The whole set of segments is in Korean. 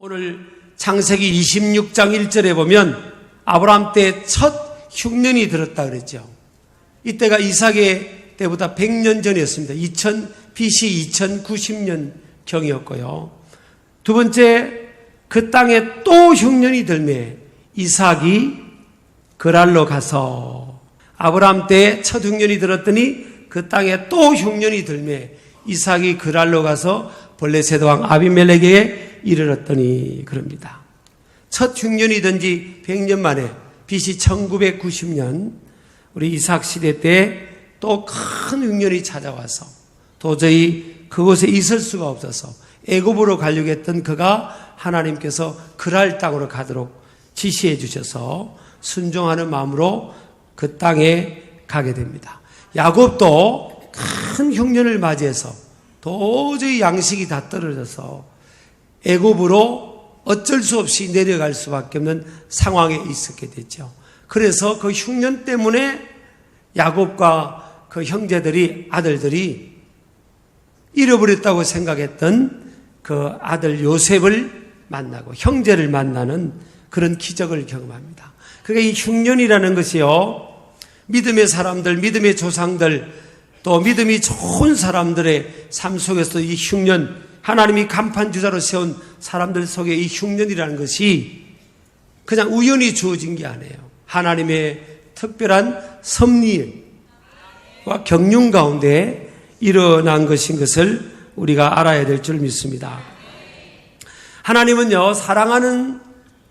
오늘 창세기 26장 1절에 보면 아브라함 때 첫 흉년이 들었다 그랬죠. 이때가 이삭의 때보다 100년 전이었습니다. BC 2090년 경이었고요. 두 번째, 그 땅에 또 흉년이 들매 이삭이 그랄로 가서, 아브라함 때 첫 흉년이 들었더니 그 땅에 또 흉년이 들매 이삭이 그랄로 가서 블레셋 왕 아비멜렉에게 이르렀더니 그럽니다. 첫 흉년이 든 지 100년 만에 BC 1990년 우리 이삭 시대 때 또 큰 흉년이 찾아와서 도저히 그곳에 있을 수가 없어서 애굽으로 가려고 했던 그가 하나님께서 그랄 땅으로 가도록 지시해 주셔서 순종하는 마음으로 그 땅에 가게 됩니다. 야곱도 큰 흉년을 맞이해서 도저히 양식이 다 떨어져서 애굽으로 어쩔 수 없이 내려갈 수밖에 없는 상황에 있었게 됐죠. 그래서 그 흉년 때문에 야곱과 그 형제들이, 아들들이 잃어버렸다고 생각했던 그 아들 요셉을 만나고 형제를 만나는 그런 기적을 경험합니다. 그러니까 이 흉년이라는 것이요, 믿음의 사람들, 믿음의 조상들, 또 믿음이 좋은 사람들의 삶 속에서 이 흉년, 하나님이 간판주자로 세운 사람들 속에 이 흉년이라는 것이 그냥 우연히 주어진 게 아니에요. 하나님의 특별한 섭리와 경륜 가운데 일어난 것인 것을 우리가 알아야 될 줄 믿습니다. 하나님은요, 사랑하는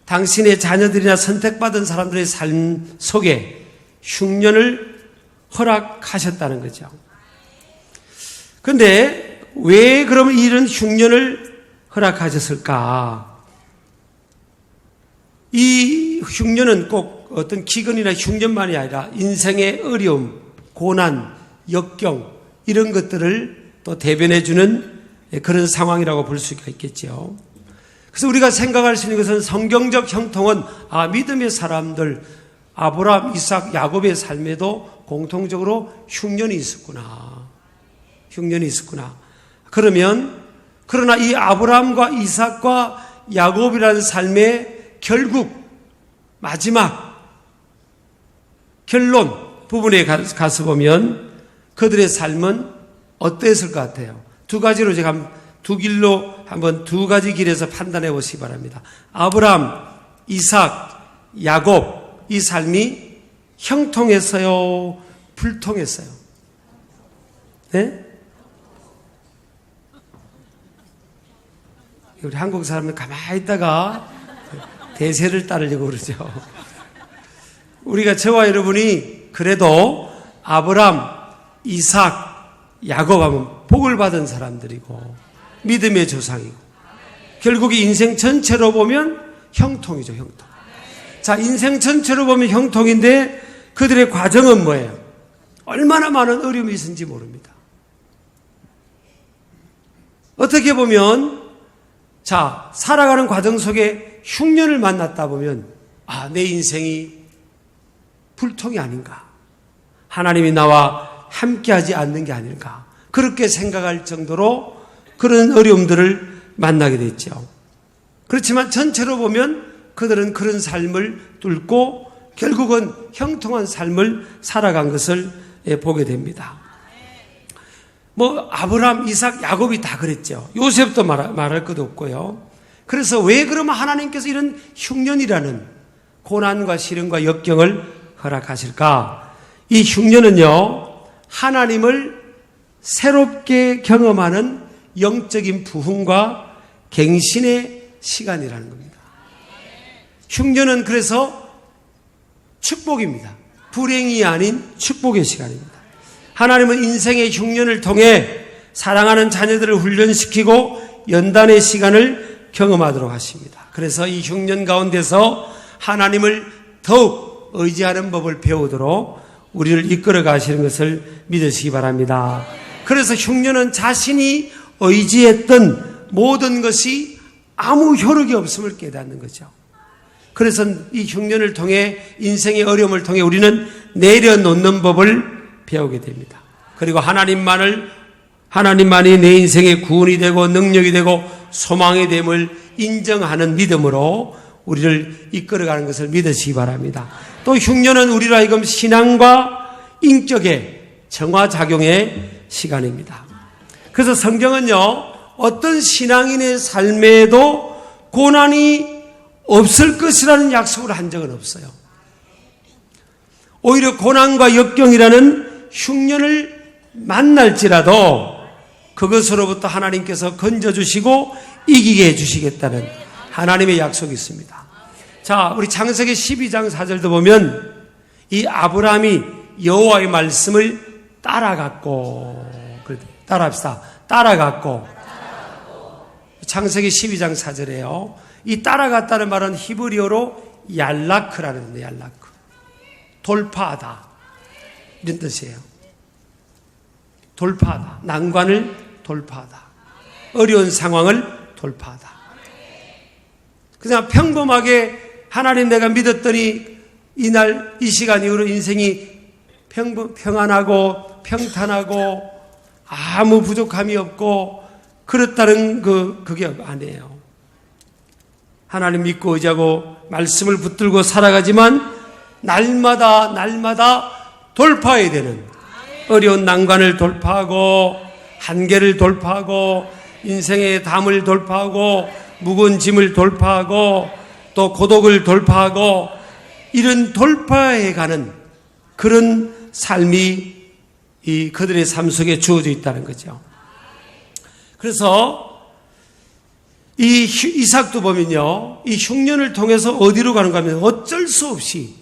당신의 자녀들이나 선택받은 사람들의 삶 속에 흉년을 허락하셨다는 거죠. 그런데 왜 그러면 이런 흉년을 허락하셨을까? 이 흉년은 꼭 어떤 기근이나 흉년만이 아니라 인생의 어려움, 고난, 역경 이런 것들을 또 대변해 주는 그런 상황이라고 볼 수가 있겠죠. 그래서 우리가 생각할 수 있는 것은 성경적 형통은 믿음의 사람들 아브라함, 이삭, 야곱의 삶에도 공통적으로 흉년이 있었구나. 흉년이 있었구나. 그러나 이 아브라함과 이삭과 야곱이라는 삶의 결국 마지막 결론 부분에 가서 보면 그들의 삶은 어땠을 것 같아요? 두 가지로 제가 두 길로 한번 두 가지 길에서 판단해 보시기 바랍니다. 아브라함, 이삭, 야곱 이 삶이 형통했어요? 불통했어요? 네? 우리 한국 사람은 가만히 있다가 대세를 따르려고 그러죠. 우리가 저와 여러분이 그래도 아브라함, 이삭, 야곱 하면 복을 받은 사람들이고 믿음의 조상이고 결국 인생 전체로 보면 형통이죠. 형통. 자, 인생 전체로 보면 형통인데 그들의 과정은 뭐예요? 얼마나 많은 어려움이 있었는지 모릅니다. 어떻게 보면 살아가는 과정 속에 흉년을 만났다 보면 내 인생이 불통이 아닌가, 하나님이 나와 함께하지 않는 게 아닌가, 그렇게 생각할 정도로 그런 어려움들을 만나게 됐죠. 그렇지만 전체로 보면 그들은 그런 삶을 뚫고 결국은 형통한 삶을 살아간 것을 보게 됩니다. 아브라함, 이삭, 야곱이 다 그랬죠. 요셉도 말할 것도 없고요. 그래서 왜 그러면 하나님께서 이런 흉년이라는 고난과 시련과 역경을 허락하실까? 이 흉년은요, 하나님을 새롭게 경험하는 영적인 부흥과 갱신의 시간이라는 겁니다. 흉년은 그래서 축복입니다. 불행이 아닌 축복의 시간입니다. 하나님은 인생의 흉년을 통해 사랑하는 자녀들을 훈련시키고 연단의 시간을 경험하도록 하십니다. 그래서 이 흉년 가운데서 하나님을 더욱 의지하는 법을 배우도록 우리를 이끌어 가시는 것을 믿으시기 바랍니다. 그래서 흉년은 자신이 의지했던 모든 것이 아무 효력이 없음을 깨닫는 거죠. 그래서 이 흉년을 통해 인생의 어려움을 통해 우리는 내려놓는 법을 배우게 됩니다. 그리고 하나님만이 내 인생의 구원이 되고 능력이 되고 소망이 됨을 인정하는 믿음으로 우리를 이끌어가는 것을 믿으시기 바랍니다. 또 흉년은 우리로 하여금 신앙과 인격의 정화작용의 시간입니다. 그래서 성경은요, 어떤 신앙인의 삶에도 고난이 없을 것이라는 약속을 한 적은 없어요. 오히려 고난과 역경이라는 흉년을 만날지라도 그것으로부터 하나님께서 건져주시고 이기게 해주시겠다는 하나님의 약속이 있습니다. 자, 우리 창세기 12장 4절도 보면 이 아브라함이 여호와의 말씀을 따라갔고, 따라합시다. 따라갔고. 창세기 12장 4절에요. 이 따라갔다는 말은 히브리어로 얄라크라는 거예요. 얄라크. 돌파하다. 이런 뜻이에요. 돌파하다. 난관을 돌파하다. 어려운 상황을 돌파하다. 그냥 평범하게 하나님 내가 믿었더니 이날 이 시간 이후로 인생이 평안하고 평탄하고 아무 부족함이 없고 그렇다는 그게 아니에요. 하나님 믿고 의지하고 말씀을 붙들고 살아가지만 날마다 돌파해야 되는, 어려운 난관을 돌파하고 한계를 돌파하고 인생의 담을 돌파하고 무거운 짐을 돌파하고 또 고독을 돌파하고 이런 돌파해가는 그런 삶이 이 그들의 삶 속에 주어져 있다는 거죠. 그래서 이 이삭도 보면요, 이 흉년을 통해서 어디로 가는가 하면 어쩔 수 없이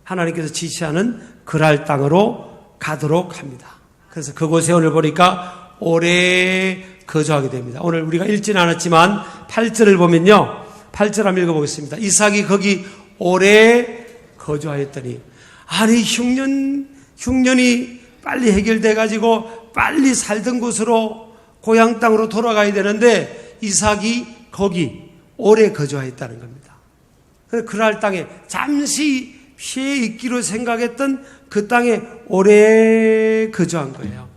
하나님께서 지시하는 그랄 땅으로 가도록 합니다. 그래서 그곳에 오늘 보니까 오래 거주하게 됩니다. 오늘 우리가 읽지는 않았지만 8절을 보면요, 8절 한번 읽어보겠습니다. 이삭이 거기 오래 거주하였더니, 아니 흉년이 빨리 해결돼 가지고 빨리 살던 곳으로 고향 땅으로 돌아가야 되는데 이삭이 거기 오래 거주하였다는 겁니다. 그래서 그랄 땅에 잠시 피해 있기로 생각했던 그 땅에 오래 거주한 거예요.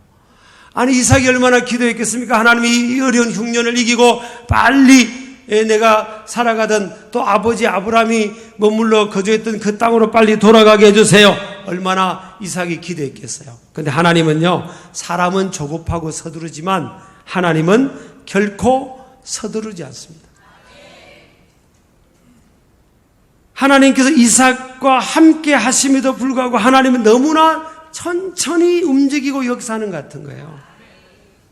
아니 이삭이 얼마나 기도했겠습니까? 하나님이 이 어려운 흉년을 이기고 빨리 내가 살아가던 또 아버지 아브라함이 머물러 거주했던 그 땅으로 빨리 돌아가게 해주세요. 얼마나 이삭이 기도했겠어요. 그런데 하나님은요, 사람은 조급하고 서두르지만 하나님은 결코 서두르지 않습니다. 하나님께서 이삭과 함께 하심에도 불구하고 하나님은 너무나 천천히 움직이고 역사하는 것 같은 거예요.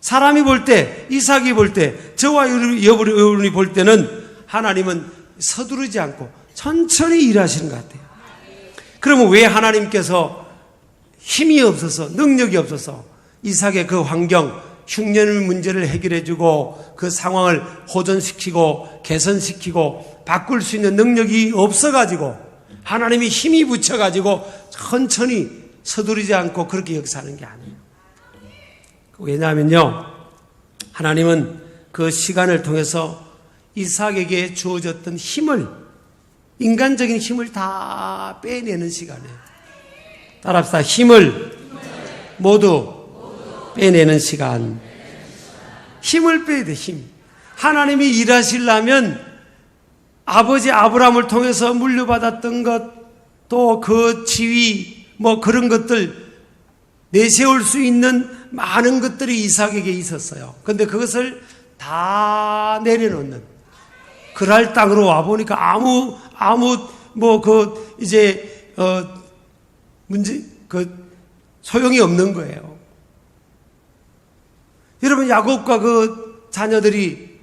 사람이 볼 때, 이삭이 볼 때, 저와 여러분이 볼 때는 하나님은 서두르지 않고 천천히 일하시는 것 같아요. 그러면 왜 하나님께서 힘이 없어서, 능력이 없어서 이삭의 그 환경, 흉년 문제를 해결해주고 그 상황을 호전시키고 개선시키고 바꿀 수 있는 능력이 없어가지고 하나님이 힘이 붙여가지고 천천히 서두르지 않고 그렇게 역사하는 게 아니에요. 왜냐하면요, 하나님은 그 시간을 통해서 이삭에게 주어졌던 힘을, 인간적인 힘을 다 빼내는 시간이에요. 따라합시다. 힘을 모두 빼내는 시간. 힘을 빼야 돼, 힘. 하나님이 일하시려면 아버지 아브라함을 통해서 물려받았던 것, 또 그 지위, 뭐 그런 것들 내세울 수 있는 많은 것들이 이삭에게 있었어요. 그런데 그것을 다 내려놓는, 그랄 땅으로 와보니까 소용이 없는 거예요. 여러분, 야곱과 그 자녀들이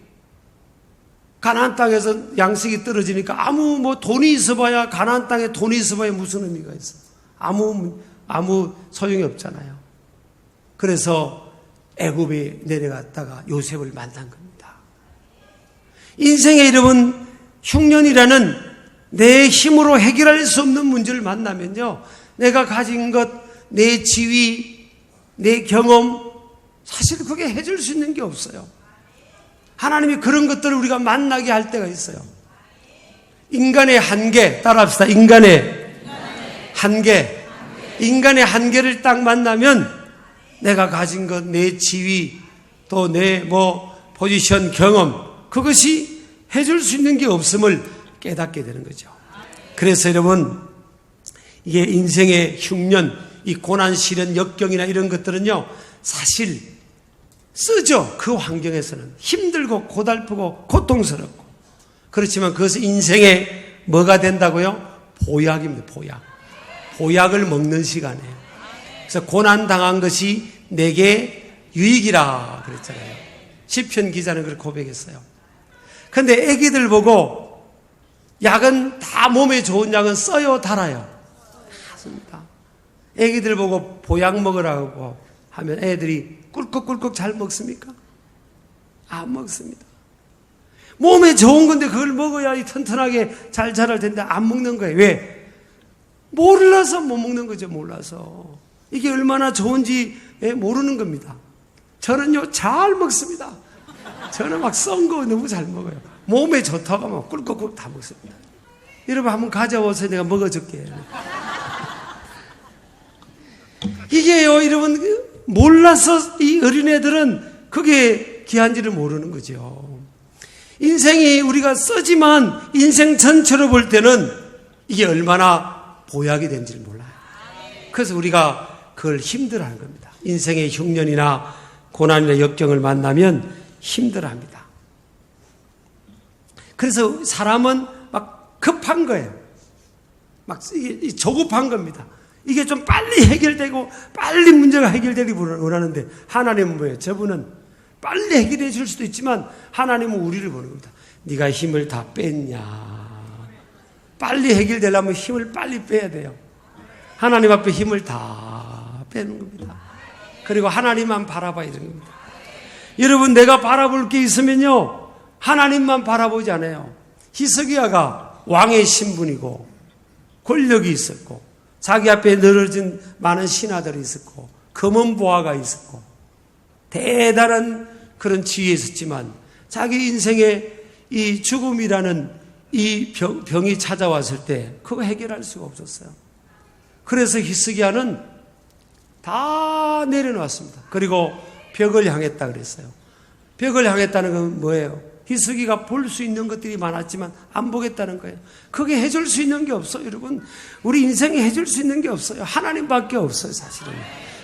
가나안 땅에서 양식이 떨어지니까 돈이 있어봐야, 가나안 땅에 돈이 있어봐야 무슨 의미가 있어? 아무 소용이 없잖아요. 그래서 애굽에 내려갔다가 요셉을 만난 겁니다. 인생에 여러분, 흉년이라는 내 힘으로 해결할 수 없는 문제를 만나면요, 내가 가진 것, 내 지위, 내 경험, 사실 그게 해줄 수 있는 게 없어요. 하나님이 그런 것들을 우리가 만나게 할 때가 있어요. 인간의 한계, 따라합시다. 인간의 한계. 인간의 한계를 딱 만나면 내가 가진 것, 내 지위, 또 내 포지션, 경험, 그것이 해줄 수 있는 게 없음을 깨닫게 되는 거죠. 그래서 여러분, 이게 인생의 흉년, 이 고난, 시련, 역경이나 이런 것들은요, 사실 쓰죠. 그 환경에서는 힘들고 고달프고 고통스럽고. 그렇지만 그것은 인생의 뭐가 된다고요? 보약입니다. 보약. 보약을 먹는 시간이에요. 그래서 고난 당한 것이 내게 유익이라 그랬잖아요. 시편 기자는 그렇게 고백했어요. 근데 애기들 보고 약은 다 몸에 좋은 약은 써요, 달아요? 맞습니다. 애기들 보고 보약 먹으라고 하면 애들이 꿀꺽꿀꺽 잘 먹습니까? 안 먹습니다. 몸에 좋은 건데 그걸 먹어야 튼튼하게 잘 자랄 텐데 안 먹는 거예요. 왜? 몰라서 못 먹는 거죠. 몰라서. 이게 얼마나 좋은지 모르는 겁니다. 저는요 잘 먹습니다. 저는 막 썬 거 너무 잘 먹어요. 몸에 좋다고 막 꿀꺽꿀꺽 다 먹습니다. 여러분 한번 가져와서 내가 먹어줄게. 이게요 여러분 몰라서 이 어린애들은 그게 귀한지를 모르는 거죠. 인생이 우리가 쓰지만 인생 전체로 볼 때는 이게 얼마나 보약이 된지를 몰라요. 그래서 우리가 그걸 힘들어하는 겁니다. 인생의 흉년이나 고난이나 역경을 만나면 힘들어합니다. 그래서 사람은 막 급한 거예요. 막 조급한 겁니다. 이게 좀 빨리 해결되고 빨리 문제가 해결되기 원하는데 하나님은 뭐예요? 저분은 빨리 해결해 줄 수도 있지만 하나님은 우리를 보는 겁니다. 네가 힘을 다 뺐냐. 빨리 해결되려면 힘을 빨리 빼야 돼요. 하나님 앞에 힘을 다 빼는 겁니다. 그리고 하나님만 바라봐야 되는 겁니다. 여러분 내가 바라볼 게 있으면요 하나님만 바라보지 않아요. 히스기야가 왕의 신분이고 권력이 있었고 자기 앞에 늘어진 많은 신하들이 있었고 검은 보화가 있었고 대단한 그런 지위에 있었지만 자기 인생에 이 죽음이라는 이 병이 찾아왔을 때 그거 해결할 수가 없었어요. 그래서 히스기야는 다 내려놓았습니다. 그리고 벽을 향했다 그랬어요. 벽을 향했다는 건 뭐예요? 히스기야가 볼 수 있는 것들이 많았지만 안 보겠다는 거예요. 그게 해줄 수 있는 게 없어요. 여러분 우리 인생에 해줄 수 있는 게 없어요. 하나님밖에 없어요. 사실은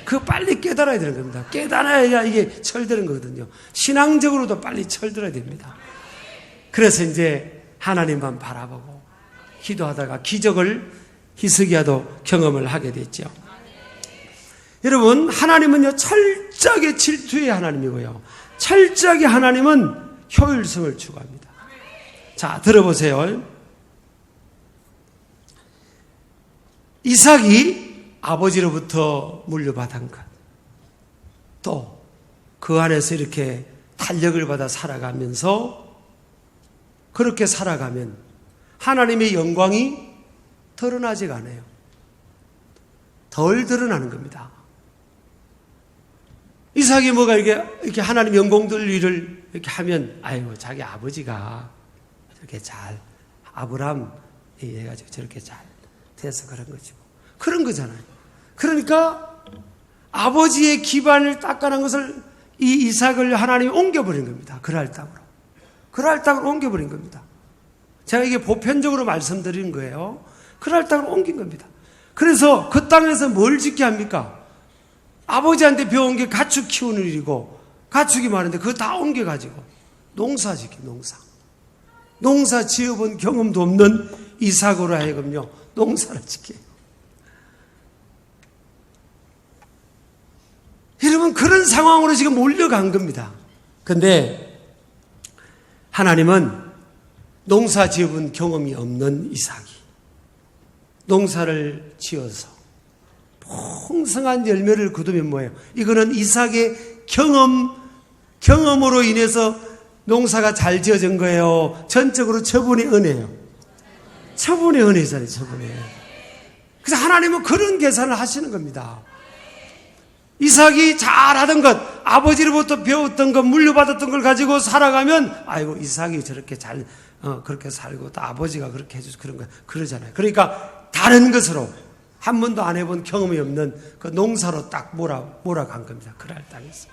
그거 빨리 깨달아야 되는 겁니다. 깨달아야 이게 철드는 거거든요. 신앙적으로도 빨리 철들어야 됩니다. 그래서 이제 하나님만 바라보고 기도하다가 기적을 히스기야도 경험을 하게 됐죠. 여러분 하나님은요 철저하게 질투의 하나님이고요 철저하게 하나님은 효율성을 추구합니다. 자 들어보세요. 이삭이 아버지로부터 물려받은 것, 또 그 안에서 이렇게 탄력을 받아 살아가면서 그렇게 살아가면 하나님의 영광이 드러나지가 않아요. 덜 드러나는 겁니다. 이삭이 뭐가 이렇게 하나님 영광 돌 일을 이렇게 하면, 아이고, 자기 아버지가 저렇게 잘, 아브람 해가지고 저렇게 잘 돼서 그런 거죠. 그런 거잖아요. 그러니까 아버지의 기반을 닦아낸 것을 이 이삭을 하나님이 옮겨버린 겁니다. 그럴 땅으로. 그럴 땅으로 옮겨버린 겁니다. 제가 이게 보편적으로 말씀드리는 거예요. 그럴 땅으로 옮긴 겁니다. 그래서 그 땅에서 뭘 짓게 합니까? 아버지한테 배운 게 가축 키우는 일이고 가축이 많은데 그거 다 옮겨가지고 농사 짓기, 농사. 농사 지어본 경험도 없는 이삭으로 하여금요 농사를 짓게 해요. 여러분 그런 상황으로 지금 몰려간 겁니다. 근데 하나님은 농사 지어본 경험이 없는 이삭이 농사를 지어서 풍성한 열매를 거두면 뭐예요? 이거는 이삭의 경험으로 인해서 농사가 잘 지어진 거예요. 전적으로 처분의 은혜예요. 처분의 은혜잖아요. 처분의 은혜. 그래서 하나님은 그런 계산을 하시는 겁니다. 이삭이 잘하던 것, 아버지로부터 배웠던 것, 물려받았던 걸 가지고 살아가면 아이고 이삭이 저렇게 잘 그렇게 살고 또 아버지가 그렇게 해줘서 그런 거 그러잖아요. 그러니까 다른 것으로 한 번도 안 해본 경험이 없는 그 농사로 딱 몰아간 겁니다. 그랄 땅에서.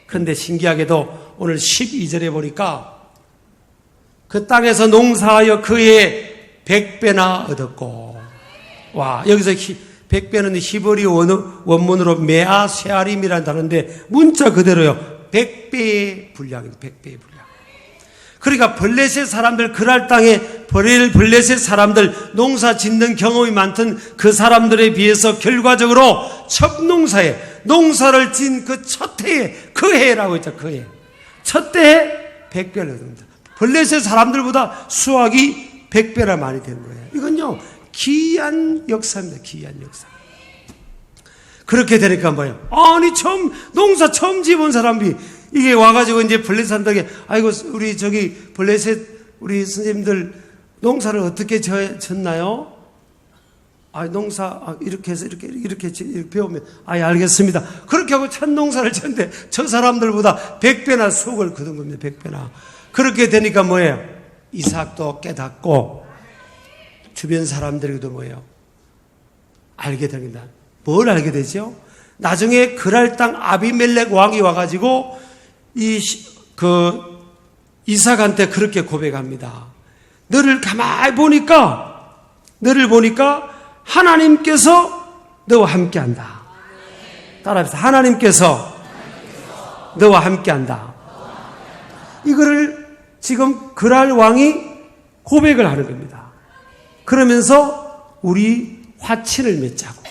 그런데 신기하게도 오늘 12절에 보니까 그 땅에서 농사하여 그의 100배나 얻었고. 와, 여기서 100배는 히브리 원문으로 메아 쉐아림이라는 단어인데 문자 그대로요. 100배의 분량입니다. 100배의 분량. 그러니까 블레셋 사람들, 그랄 땅에 블레셋 사람들, 농사 짓는 경험이 많던 그 사람들에 비해서 결과적으로 첫 농사에, 농사를 진 그 첫 해에, 그 해라고 했죠. 그 해. 첫 해에 100배를 얻습니다. 블레셋 사람들보다 수확이 100배나 많이 되는 거예요. 이건요, 기이한 역사입니다. 기이한 역사. 그렇게 되니까 뭐예요? 아니, 농사 처음 지어본 사람이 이게 와가지고 이제 블레셋 사람들에게, 아이고, 우리 블레셋, 우리 선생님들 농사를 어떻게 졌나요? 농사, 이렇게 해서 이렇게 배우면, 알겠습니다. 그렇게 하고 첫 농사를 쳤는데, 저 사람들보다 100배나 수확을 거둔 겁니다. 100배나. 그렇게 되니까 뭐예요? 이삭도 깨닫고, 주변 사람들에게도 뭐예요? 알게 됩니다. 뭘 알게 되죠? 나중에 그랄 땅 아비멜렉 왕이 와가지고, 이삭한테 그렇게 고백합니다. 너를 가만히 보니까 하나님께서 너와 함께 한다. 따라합시다. 하나님께서 너와 함께 한다. 이거를 지금 그랄 왕이 고백을 하는 겁니다. 그러면서 우리 화친을 맺자고.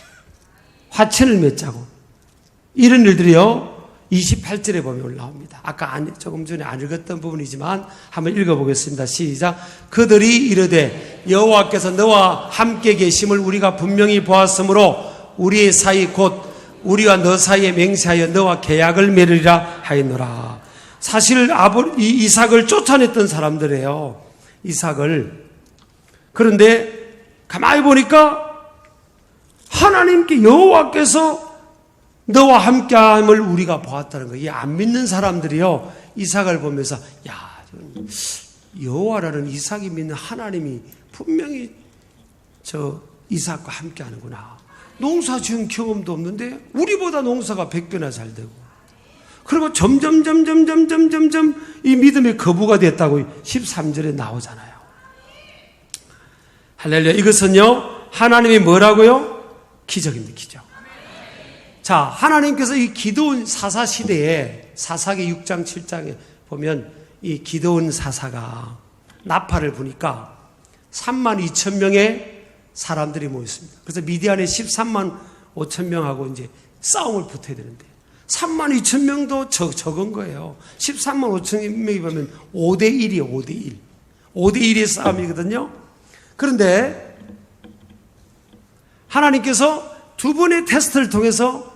이런 일들이요. 28절에 보면 올라옵니다. 아까 조금 전에 안 읽었던 부분이지만 한번 읽어보겠습니다. 시작. 그들이 이르되 여호와께서 너와 함께 계심을 우리가 분명히 보았으므로 우리의 사이 곧 우리와 너 사이에 맹세하여 너와 계약을 맺으리라 하였노라. 사실 이삭을 쫓아냈던 사람들이에요. 이삭을. 그런데 가만히 보니까 하나님께 여호와께서 너와 함께함을 우리가 보았다는 거예요. 이 안 믿는 사람들이요, 이삭을 보면서 여호와라는 이삭이 믿는 하나님이 분명히 저 이삭과 함께하는구나. 농사 지은 경험도 없는데 우리보다 농사가 100배나 잘 되고, 그리고 점점 이 믿음의 거부가 됐다고 13절에 나오잖아요. 할렐루야. 이것은요, 하나님이 뭐라고요? 기적입니다. 기적. 자, 하나님께서 이 기드온 사사 시대에 사사기 6장 7장에 보면 이 기드온 사사가 나팔을 부니까 3만 2천 명의 사람들이 모였습니다. 그래서 미디안에 13만 5천 명하고 이제 싸움을 붙어야 되는데 3만 2천 명도 적은 거예요. 13만 5천 명이 보면 5대 1이에요. 5대 1. 5대 1의 싸움이거든요. 그런데 하나님께서 두 번의 테스트를 통해서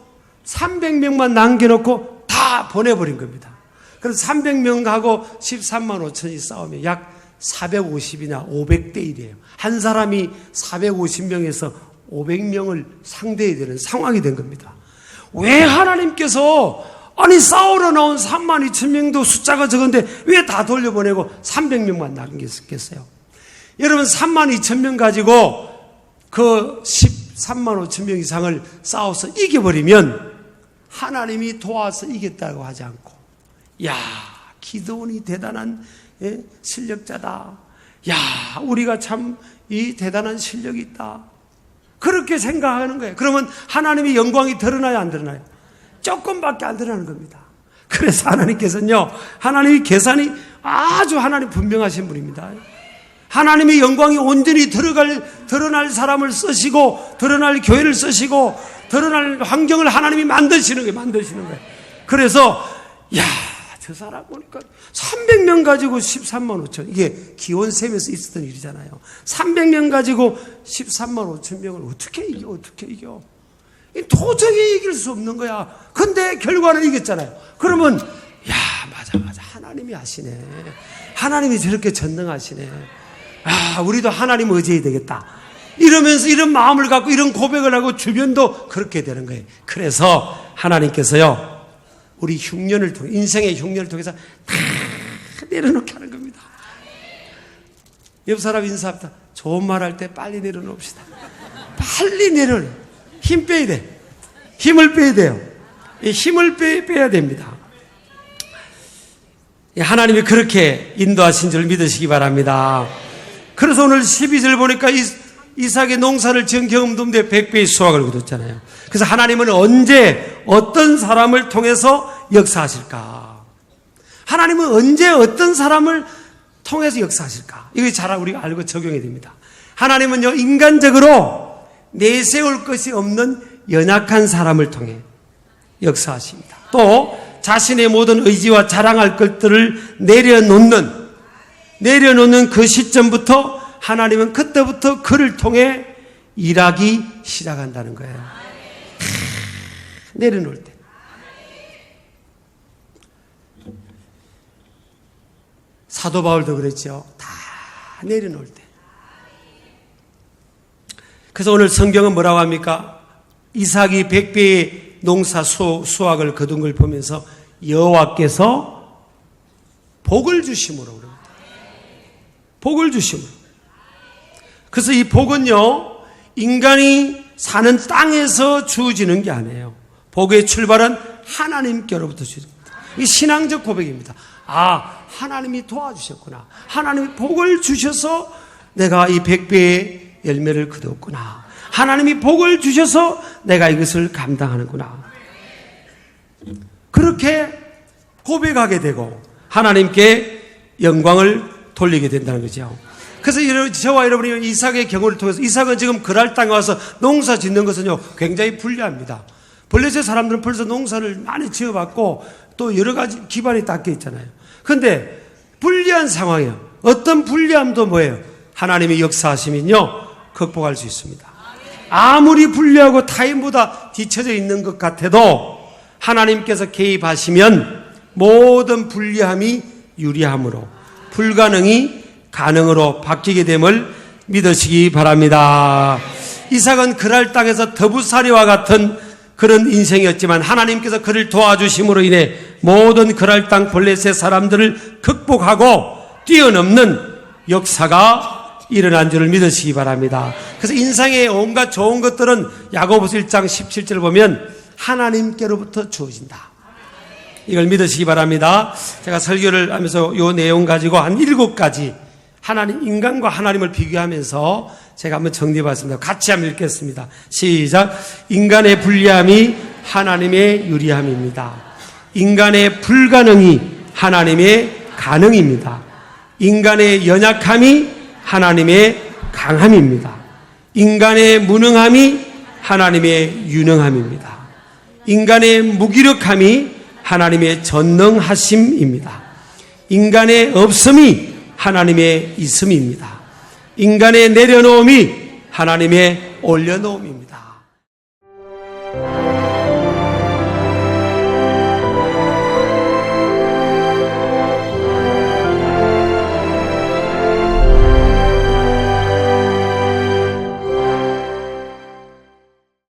300명만 남겨놓고 다 보내버린 겁니다. 그래서 300명하고 13만 5천이 싸우면 약 450이나 500대 1이에요. 한 사람이 450명에서 500명을 상대해야 되는 상황이 된 겁니다. 왜 하나님께서 싸우러 나온 3만 2천 명도 숫자가 적은데 왜 다 돌려보내고 300명만 남겼겠어요? 여러분, 3만 2천 명 가지고 그 13만 5천 명 이상을 싸워서 이겨버리면 하나님이 도와서 이겼다고 하지 않고, 야, 기드온이 대단한 실력자다. 야, 우리가 참 이 대단한 실력이 있다. 그렇게 생각하는 거예요. 그러면 하나님의 영광이 드러나요, 안 드러나요? 조금밖에 안 드러나는 겁니다. 그래서 하나님께서는요, 하나님의 계산이 아주 하나님 분명하신 분입니다. 하나님의 영광이 온전히 드러날 사람을 쓰시고, 드러날 교회를 쓰시고, 드러날 환경을 하나님이 만드시는 거예요. 그래서, 야, 저 사람 보니까 300명 가지고 13만 5천. 이게 기원샘에서 있었던 일이잖아요. 300명 가지고 13만 5천 명을 어떻게 이겨? 도저히 이길 수 없는 거야. 근데 결과는 이겼잖아요. 그러면, 야, 맞아. 하나님이 하시네. 하나님이 저렇게 전능하시네. 우리도 하나님 의지해야 되겠다. 이러면서 이런 마음을 갖고 이런 고백을 하고 주변도 그렇게 되는 거예요. 그래서 하나님께서요, 우리 흉년을 통해, 인생의 흉년을 통해서 다 내려놓게 하는 겁니다. 옆 사람 인사합니다. 좋은 말 할 때 빨리 내려놓읍시다. 빨리 내려놓. 힘 빼야 돼. 힘을 빼야 돼요. 이 힘을 빼야 됩니다. 하나님이 그렇게 인도하신 줄 믿으시기 바랍니다. 그래서 오늘 12절 보니까 이삭의 농사를 지은 경험도 없는데 100배의 수확을 거뒀잖아요. 그래서 하나님은 언제 어떤 사람을 통해서 역사하실까? 하나님은 언제 어떤 사람을 통해서 역사하실까? 이거 잘 우리가 알고 적용해야 됩니다. 하나님은요, 인간적으로 내세울 것이 없는 연약한 사람을 통해 역사하십니다. 또 자신의 모든 의지와 자랑할 것들을 내려놓는 그 시점부터 하나님은 그때부터 그를 통해 일하기 시작한다는 거예요. 내려놓을 때. 사도 바울도 그랬죠. 다 내려놓을 때. 그래서 오늘 성경은 뭐라고 합니까? 이삭이 100배의 농사 수확을 거둔 걸 보면서 여호와께서 복을 주심으로 그럽니다. 복을 주심으로. 그래서 이 복은요, 인간이 사는 땅에서 주어지는 게 아니에요. 복의 출발은 하나님께로부터 주어집니다. 이 신앙적 고백입니다. 아, 하나님이 도와주셨구나. 하나님이 복을 주셔서 내가 이 100배의 열매를 거뒀구나. 하나님이 복을 주셔서 내가 이것을 감당하는구나. 그렇게 고백하게 되고 하나님께 영광을 돌리게 된다는 거죠. 그래서 저와 여러분이 이삭의 경우를 통해서, 이삭은 지금 그랄 땅에 와서 농사 짓는 것은요, 굉장히 불리합니다. 블레셋 사람들은 벌써 농사를 많이 지어봤고 또 여러 가지 기반이 닦여 있잖아요. 그런데 불리한 상황이에요. 어떤 불리함도 뭐예요? 하나님의 역사하시면요, 극복할 수 있습니다. 아무리 불리하고 타인보다 뒤처져 있는 것 같아도 하나님께서 개입하시면 모든 불리함이 유리함으로, 불가능이 가능으로 바뀌게 됨을 믿으시기 바랍니다. 이삭은 그랄 땅에서 더부사리와 같은 그런 인생이었지만 하나님께서 그를 도와주심으로 인해 모든 그랄 땅 블레셋 사람들을 극복하고 뛰어넘는 역사가 일어난 줄을 믿으시기 바랍니다. 그래서 인생의 온갖 좋은 것들은 야고보서 1장 17절 보면 하나님께로부터 주어진다. 이걸 믿으시기 바랍니다. 제가 설교를 하면서 이 내용 가지고 한 7가지 인간과 하나님을 비교하면서 제가 한번 정리해봤습니다. 같이 한번 읽겠습니다. 시작. 인간의 불리함이 하나님의 유리함입니다. 인간의 불가능이 하나님의 가능입니다. 인간의 연약함이 하나님의 강함입니다. 인간의 무능함이 하나님의 유능함입니다. 인간의 무기력함이 하나님의 전능하심입니다. 인간의 없음이 하나님의 있음입니다. 인간의 내려놓음이 하나님의 올려놓음입니다.